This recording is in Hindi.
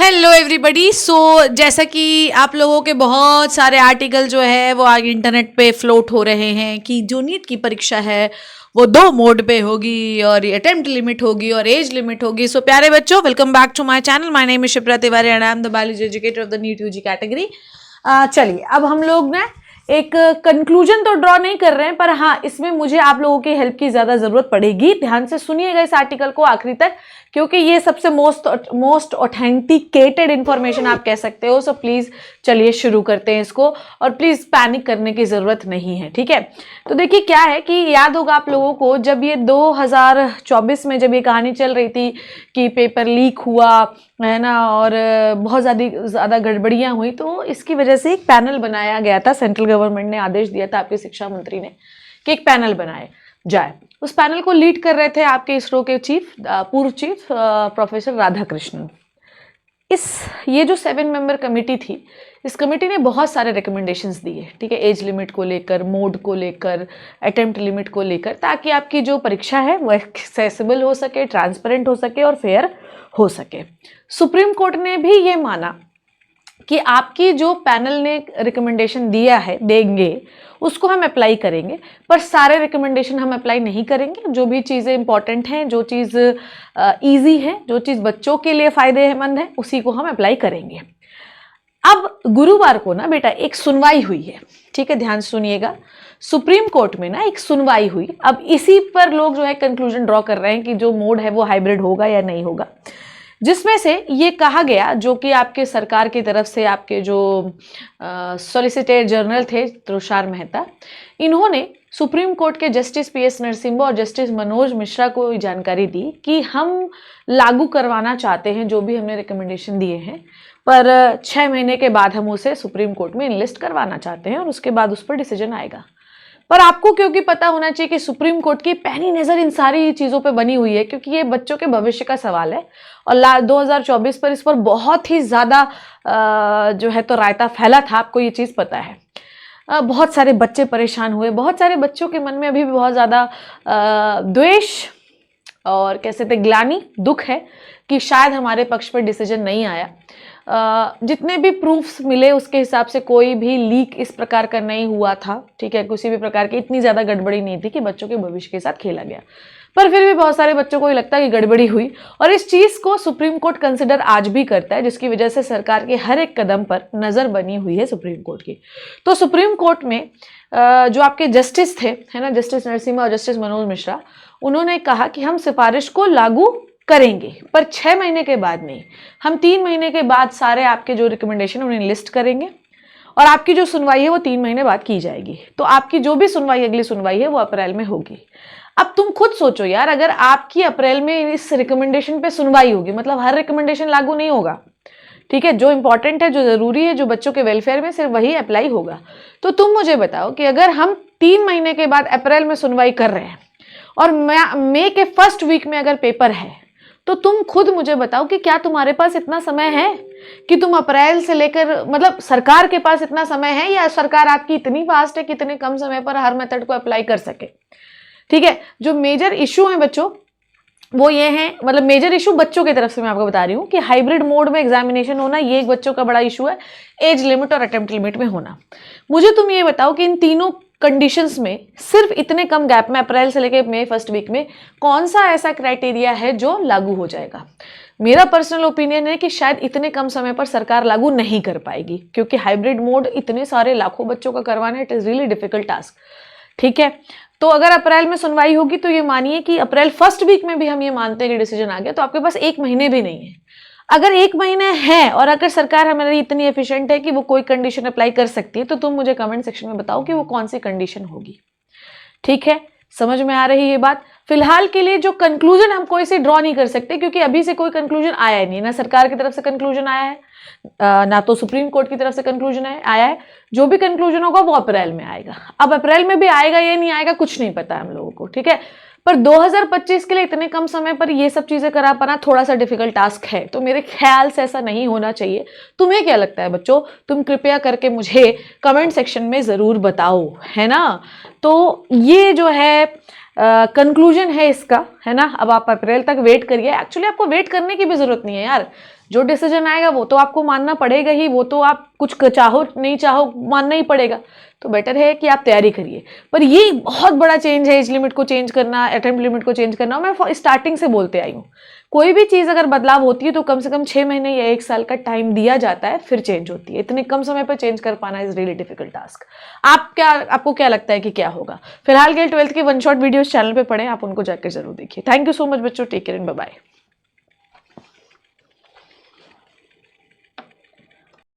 Hello everybody. जैसा कि आप लोगों के बहुत सारे आर्टिकल जो है वो आगे इंटरनेट पे फ्लोट हो रहे हैं कि जो नीट की परीक्षा है वो 2 मोड पे होगी और अटेम्प्ट लिमिट होगी और एज लिमिट होगी। सो प्यारे बच्चों, welcome back to my channel. My name is Shipra Tiwari and I am the biology educator of the NEET UG category. चलिए, अब हम लोग ना एक कंक्लूजन तो ड्रॉ नहीं कर रहे हैं, पर हाँ, इसमें मुझे आप लोगों की हेल्प की ज़्यादा ज़रूरत पड़ेगी। ध्यान से सुनिएगा इस आर्टिकल को आखिरी तक, क्योंकि ये सबसे मोस्ट ऑथेंटिकेटेड इन्फॉर्मेशन आप कह सकते हो। सो प्लीज़ चलिए शुरू करते हैं इसको, और प्लीज़ पैनिक करने की ज़रूरत नहीं है, ठीक है। तो देखिए क्या है कि याद होगा आप लोगों को, जब ये 2024 में जब ये कहानी चल रही थी कि पेपर लीक हुआ है ना, और बहुत ज़्यादा गड़बड़ियाँ हुई, तो इसकी वजह से एक पैनल बनाया गया था। सेंट्रल गवर्नमेंट ने आदेश दिया था आपके शिक्षा मंत्री ने कि एक पैनल बनाए जाए। उस पैनल को लीड कर रहे थे आपके इसरो के पूर्व चीफ प्रोफेसर राधाकृष्णन। ये जो 7 मेंबर कमेटी थी, इस कमेटी ने बहुत सारे रिकमेंडेशंस दिए, ठीक है, एज लिमिट को लेकर, मोड को लेकर, अटेम्प्ट लिमिट को लेकर, ताकि आपकी जो परीक्षा है वो एक्सेसिबल हो सके, ट्रांसपेरेंट हो सके और फेयर हो सके। सुप्रीम कोर्ट ने भी ये माना कि आपकी जो पैनल ने रिकमेंडेशन दिया है, देंगे, उसको हम अप्लाई करेंगे, पर सारे रिकमेंडेशन हम अप्लाई नहीं करेंगे। जो भी चीज़ें इंपॉर्टेंट हैं, जो चीज़ ईजी है, जो चीज़ बच्चों के लिए फ़ायदेमंद है, उसी को हम अप्लाई करेंगे। अब गुरुवार को ना बेटा एक सुनवाई हुई है, ठीक है, ध्यान सुनिएगा। सुप्रीम कोर्ट में ना एक सुनवाई हुई। अब इसी पर लोग जो है कंक्लूजन ड्रॉ कर रहे हैं कि जो मोड है वो हाइब्रिड होगा या नहीं होगा, जिसमें से ये कहा गया, जो कि आपके सरकार की तरफ से आपके जो सॉलिसिटर जनरल थे तुषार मेहता, इन्होंने सुप्रीम कोर्ट के जस्टिस पीएस नरसिम्हा और जस्टिस मनोज मिश्रा को जानकारी दी कि हम लागू करवाना चाहते हैं जो भी हमने रिकमेंडेशन दिए हैं, पर 6 महीने के बाद हम उसे सुप्रीम कोर्ट में इनलिस्ट करवाना चाहते हैं और उसके बाद उस पर डिसीजन आएगा। पर आपको क्योंकि पता होना चाहिए कि सुप्रीम कोर्ट की पैनी नज़र इन सारी चीज़ों पे बनी हुई है, क्योंकि ये बच्चों के भविष्य का सवाल है और 2024 पर इस पर बहुत ही ज़्यादा जो है तो रायता फैला था, आपको ये चीज़ पता है। बहुत सारे बच्चे परेशान हुए, बहुत सारे बच्चों के मन में अभी भी बहुत ज़्यादा द्वेष और कैसे थे ग्लानि, दुख है कि शायद हमारे पक्ष पर डिसीजन नहीं आया। जितने भी प्रूफ्स मिले उसके हिसाब से कोई भी लीक इस प्रकार का नहीं हुआ था, ठीक है, किसी भी प्रकार की इतनी ज़्यादा गड़बड़ी नहीं थी कि बच्चों के भविष्य के साथ खेला गया, पर फिर भी बहुत सारे बच्चों को ये लगता है कि गड़बड़ी हुई, और इस चीज़ को सुप्रीम कोर्ट कंसिडर आज भी करता है, जिसकी वजह से सरकार के हर एक कदम पर नज़र बनी हुई है सुप्रीम कोर्ट की। तो सुप्रीम कोर्ट में जो आपके जस्टिस थे, है ना, जस्टिस नरसिम्हा और जस्टिस मनोज मिश्रा, उन्होंने कहा कि हम सिफारिश को लागू करेंगे, पर 6 महीने के बाद नहीं, हम 3 महीने के बाद सारे आपके जो रिकमेंडेशन उन्हें लिस्ट करेंगे, और आपकी जो सुनवाई है वो 3 महीने बाद की जाएगी। तो आपकी जो भी सुनवाई, अगली सुनवाई है, वो अप्रैल में होगी। अब तुम खुद सोचो यार, अगर आपकी अप्रैल में इस रिकमेंडेशन पे सुनवाई होगी, मतलब हर रिकमेंडेशन लागू नहीं होगा, ठीक है, जो इंपॉर्टेंट है, जो ज़रूरी है, जो बच्चों के वेलफेयर में, सिर्फ वही अप्लाई होगा। तो तुम मुझे बताओ कि अगर हम 3 महीने के बाद अप्रैल में सुनवाई कर रहे हैं और मई के फर्स्ट वीक में अगर पेपर है, तो तुम खुद मुझे बताओ कि क्या तुम्हारे पास इतना समय है कि तुम अप्रैल से लेकर, मतलब सरकार के पास इतना समय है, या सरकार आपकी इतनी फास्ट है कि इतने कम समय पर हर मेथड को अप्लाई कर सके, ठीक है। जो मेजर इशू है बच्चों वो ये है, मतलब मेजर इशू बच्चों की तरफ से मैं आपको बता रही हूँ कि हाइब्रिड मोड में एग्जामिनेशन होना, ये एक बच्चों का बड़ा इशू है। एज लिमिट और अटेम्प्ट लिमिट में होना। मुझे तुम ये बताओ कि इन तीनों कंडीशंस में सिर्फ इतने कम गैप में, अप्रैल से लेकर मई फर्स्ट वीक में, कौन सा ऐसा क्राइटेरिया है जो लागू हो जाएगा? मेरा पर्सनल ओपिनियन है कि शायद इतने कम समय पर सरकार लागू नहीं कर पाएगी, क्योंकि हाइब्रिड मोड इतने सारे लाखों बच्चों का करवाना, it is really difficult task, ठीक है। तो अगर अप्रैल में सुनवाई होगी तो ये मानिए कि अप्रैल फर्स्ट वीक में भी हम ये मानते हैं कि डिसीजन आ गया, तो आपके पास 1 महीने भी नहीं है। अगर 1 महीने है और अगर सरकार हमारी इतनी एफिशिएंट है कि वो कोई कंडीशन अप्लाई कर सकती है, तो तुम मुझे कमेंट सेक्शन में बताओ कि वो कौन सी कंडीशन होगी, ठीक है। समझ में आ रही है ये बात? फिलहाल के लिए जो कंक्लूजन हम कोई से ड्रॉ नहीं कर सकते, क्योंकि अभी से कोई कंक्लूजन आया ही नहीं, ना सरकार की तरफ से कंक्लूजन आया है, ना तो सुप्रीम कोर्ट की तरफ से कंक्लूजन आया है। जो भी कंक्लूजन होगा वो अप्रैल में आएगा। अब अप्रैल में भी आएगा या नहीं आएगा कुछ नहीं पता है हम लोगों को, ठीक है। पर 2025 के लिए इतने कम समय पर ये सब चीजें करा पाना थोड़ा सा डिफिकल्ट टास्क है, तो मेरे ख्याल से ऐसा नहीं होना चाहिए। तुम्हें क्या लगता है बच्चों? तुम कृपया करके मुझे कमेंट सेक्शन में जरूर बताओ, है ना। तो ये जो है कंक्लूजन है इसका, है ना। अब आप अप्रैल तक वेट करिए। एक्चुअली आपको वेट करने की भी जरूरत नहीं है यार, जो डिसीजन आएगा वो तो आपको मानना पड़ेगा ही, वो तो आप कुछ चाहो नहीं चाहो मानना ही पड़ेगा। तो बेटर है कि आप तैयारी करिए। पर ये बहुत बड़ा चेंज है, एज लिमिट को चेंज करना, अटेम्प्ट लिमिट को चेंज करना। मैं स्टार्टिंग से बोलते आई हूँ, कोई भी चीज़ अगर बदलाव होती है तो कम से कम 6 महीने या 1 साल का टाइम दिया जाता है, फिर चेंज होती है। इतने कम समय पर चेंज कर पाना इज रियली डिफिकल्ट टास्क। आपको क्या लगता है कि क्या होगा? फिलहाल के 12th की वन शॉट वीडियोस चैनल पे पढ़ें, आप उनको जाकर जरूर देखिए। थैंक यू सो मच बच्चों, take care and bye bye.